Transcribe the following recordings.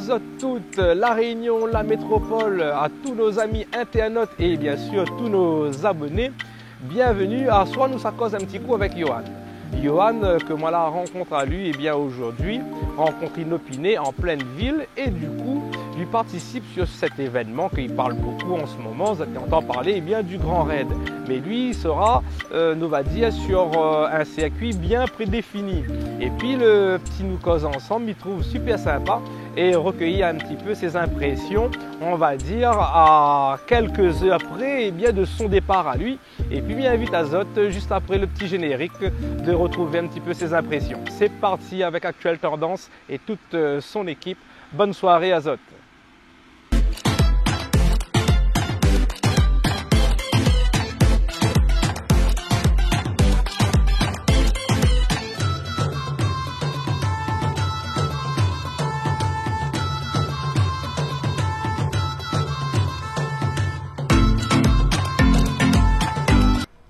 Azote toute la Réunion, la métropole, à tous nos amis internautes et bien sûr tous nos abonnés. Bienvenue à Soit nous ça cause un petit coup avec Johan. Johan, que moi la rencontre à lui, et bien aujourd'hui, rencontre inopinée en pleine ville et du coup, lui participe sur cet événement qu'il parle beaucoup en ce moment, vous entend parler bien du Grand Raid. Mais lui, il sera, nous va dire, sur un circuit bien prédéfini. Et puis le petit nous cause ensemble, il trouve super sympa et recueillir un petit peu ses impressions, on va dire, à quelques heures près et bien de son départ à lui. Et puis bien vite Azote, juste après le petit générique, de retrouver un petit peu ses impressions. C'est parti avec Actuelle Tendance et toute son équipe. Bonne soirée Azote.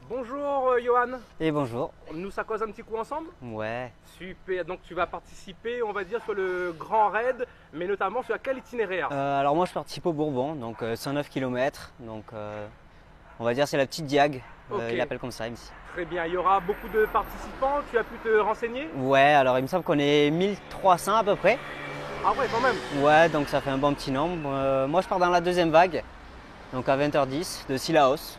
Bonjour Johan. Et bonjour. Nous ça cause un petit coup ensemble? Ouais. Super, donc tu vas participer, on va dire, sur le Grand Raid, mais notamment sur quel itinéraire? Alors moi je participe au Bourbon, donc 109 km, donc on va dire c'est la petite diag, Ok. il l'appelle comme ça ici. Très bien, il y aura beaucoup de participants, tu as pu te renseigner? Ouais, alors il me semble qu'on est 1300 à peu près. Ah ouais, quand même. Ouais, donc ça fait un bon petit nombre. Moi je pars dans la deuxième vague, donc à 20h10 de Sillaos.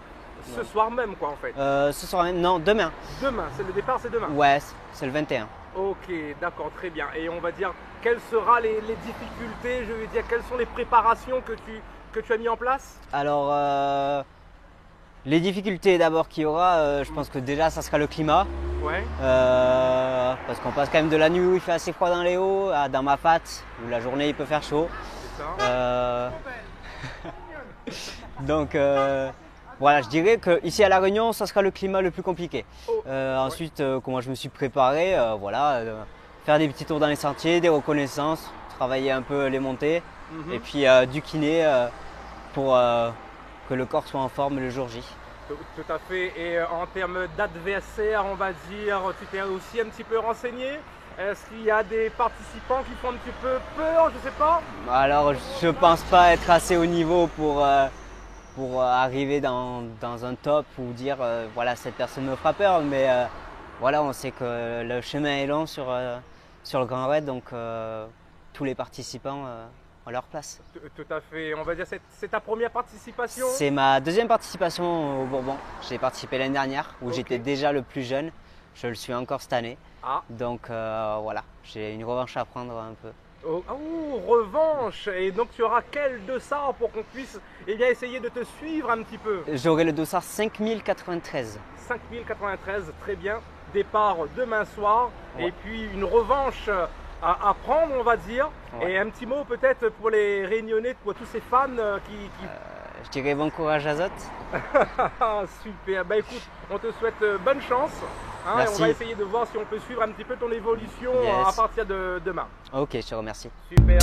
Ce soir même quoi en fait. Ce soir, non, demain. Demain, c'est le départ, c'est demain. Ouais, c'est le 21. Ok, d'accord, très bien. Et on va dire, quelles seront les difficultés, je veux dire, quelles sont les préparations que tu as mis en place? Alors, les difficultés d'abord qu'il y aura, je pense que déjà ça sera le climat. Ouais. Parce qu'on passe quand même de la nuit où il fait assez froid dans les hauts à dans ma patte où la journée il peut faire chaud. C'est ça. Donc voilà, je dirais qu'ici à La Réunion, ça sera le climat le plus compliqué. Oh, Ensuite, comment je me suis préparé, voilà, faire des petits tours dans les sentiers, des reconnaissances, travailler un peu les montées, Mhm. et puis du kiné pour que le corps soit en forme le jour J. Tout à fait. Et en termes d'adversaires, on va dire, tu t'es aussi un petit peu renseigné? Est-ce qu'il y a des participants qui font un petit peu peur? Je sais pas. Alors, je pense pas être assez haut niveau pour arriver dans un top ou dire voilà, cette personne me fera peur, mais voilà, on sait que le chemin est long sur le Grand Raid, donc tous les participants ont leur place. Tout à fait. On va dire, c'est ta première participation? C'est ma deuxième participation au Bourbon. J'ai participé l'année dernière où Ok. j'étais déjà le plus jeune, je le suis encore cette année, Ah. donc voilà, j'ai une revanche à prendre un peu. Oh, revanche! Et donc tu auras quel dossard pour qu'on puisse essayer de te suivre un petit peu? J'aurai le dossard 5093. 5093, très bien. Départ demain soir. Ouais. Et puis une revanche à prendre, on va dire. Ouais. Et un petit mot peut-être pour les Réunionnais, pour tous ces fans qui... Je dirais bon courage Azote. Super, bah écoute, on te souhaite bonne chance. Hein, et Merci. on va essayer de voir si on peut suivre un petit peu ton évolution Yes. à partir de demain. Ok, je te remercie. Super.